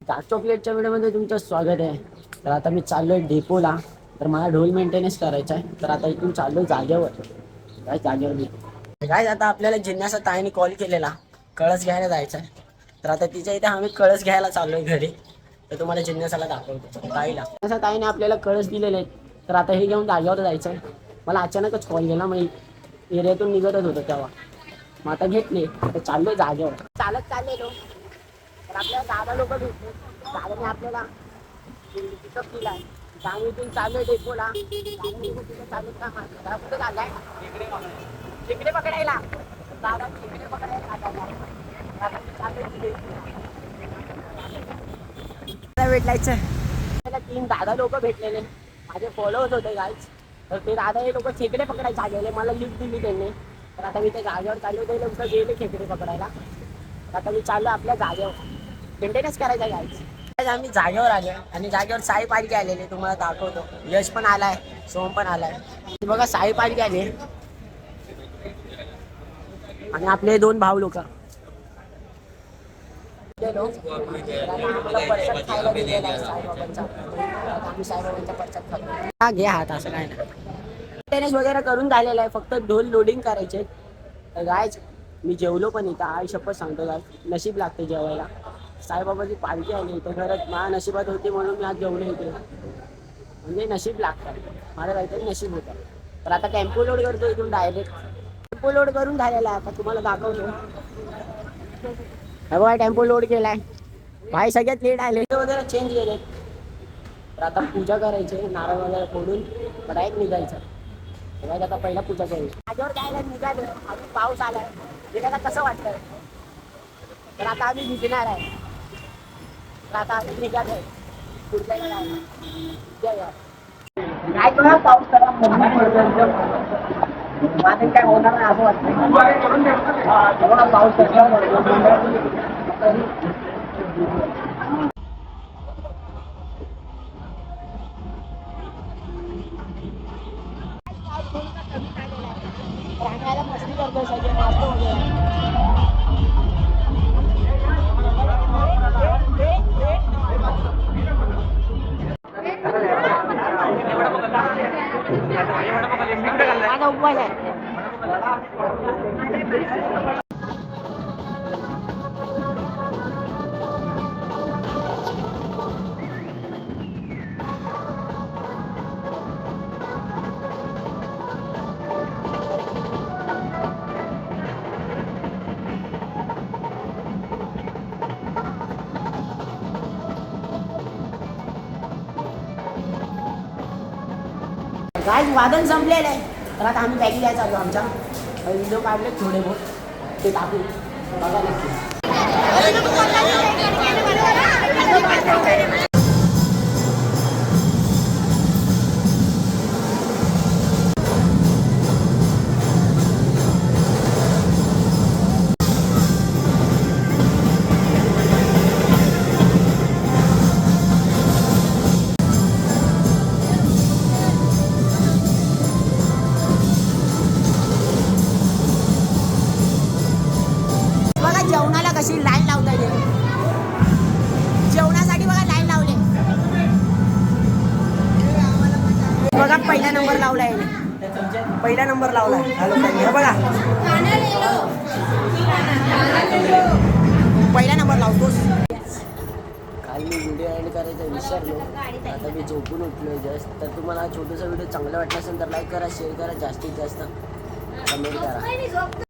Dark चॉकलेटच्या व्हिडिओमध्ये तुमचं स्वागत आहे. तर आता मी चाललोय डेपोला. तर मला ढोल मेंटेनन्स करायचा आहे. तर आता इथून चाललोय जागेवर. काय जागेवर मी काय आता आपल्याला जिन्याचा ताईने कॉल केलेला कळस घ्यायला जायचं आहे. तर आता तिच्या इथे आम्ही कळस घ्यायला चाललोय घरी. तर तुम्हाला जिन्यासाला दाखवतो ताईला. तसं ताईने आपल्याला कळस दिलेले आहेत. तर आता हे घेऊन जागेवर जायचं आहे. मला अचानकच कॉल केला. मग एरियातून निघतच होतो तेव्हा. मग आता घेतले तर चाललोय जागेवर. चालत चाललेलो तर आपल्याला दादा लोक भेटले. दादाने आपल्याला पिकअप केलाय. आम्ही इथून चाललोय डेपोला. चालू का कुठे चाललाय खेकडे पकडायला. दादा खेकडे पकडायला भेटलायचं. त्याला 3 दादा लोक भेटलेले माझे फॉलोअर्स होते गाईज. तर ते दादा हे लोक खेकडे पकडायला आलेले. मला लिफ्ट दिली त्यांनी. तर आता मी ते जागेवर चाललो. ते लोक गेले खेकडे पकडायला. आता मी चाललो आपल्या जागेवर मेंटेनन्स करायचा गाईज. आम्ही जागेवर आलो आणि जागेवर साई पालखी आलेली तुम्हाला दाखवतो. यश पण आलाय, सोम पण आलाय. बघा साई पालखी आली आणि आपले 2 भाऊ लोक घे हात असं काय नाही. मेंटेनन्स वगैरे करून झालेलं आहे. फक्त ढोल लोडिंग करायचे. तर गायज मी जेवलो पण इथं. आई शपथ सांगतो गाय नशीब लागते जेवायला. साईबाबाची पालखी आली इथं. खरंच माझ्या नशिबात होती म्हणून मी आज जेवलो इथे. म्हणजे नशीब लागतं. माझं काहीतरी नशीब होतं. तर आता टेम्पो लोड करतो इथून डायरेक्ट. टेम्पो लोड करून झालेला आहे. आता तुम्हाला दाखवतो. बघा टेम्पो लोड केलाय. भाई सगळ्यात लेट आले वगैरे चेंज केले. तर आता पूजा करायची. नारळ वगैरे फोडून डायरेक्ट निघायचं. तेव्हा आता पहिला पूजा करू. माझ्यावर जायला निघालो. अजून पाऊस आलाय. निघायला कसं वाटतंय. तर आता आम्ही भिजणार आहे. तर आता आम्ही निघालो आहे पुढच्या जायला. काय करा पाऊस करा माझे काय होणार नाही असं वाटतं. पाऊस कसला राहण्याला मस्ती करतो सगळे नाचतो वगैरे. माझा उपवास आहे. गाईज वादन संपलेलं आहे. तर आता आम्ही बॅगी द्यायला चाललो. आमच्या व्हिडिओ काढले थोडे बहुत ते टाकू बघा नक्की. जेवणाला कशी लाईन लावता येईल. जेवणासाठी बघा लाईन लावले. बघा पहिला नंबर लावलाय. पहिला नंबर लावलाय बघा. पहिला नंबर लावतोस. काल मी व्हिडिओ एंड करायचा विसरलो. आता मी झोपून उठलो जस्ट. तर तुम्हाला छोटासा व्हिडिओ चांगला वाटला असेल तर लाईक करा, शेअर करा, जास्तीत जास्त कमेंट करा.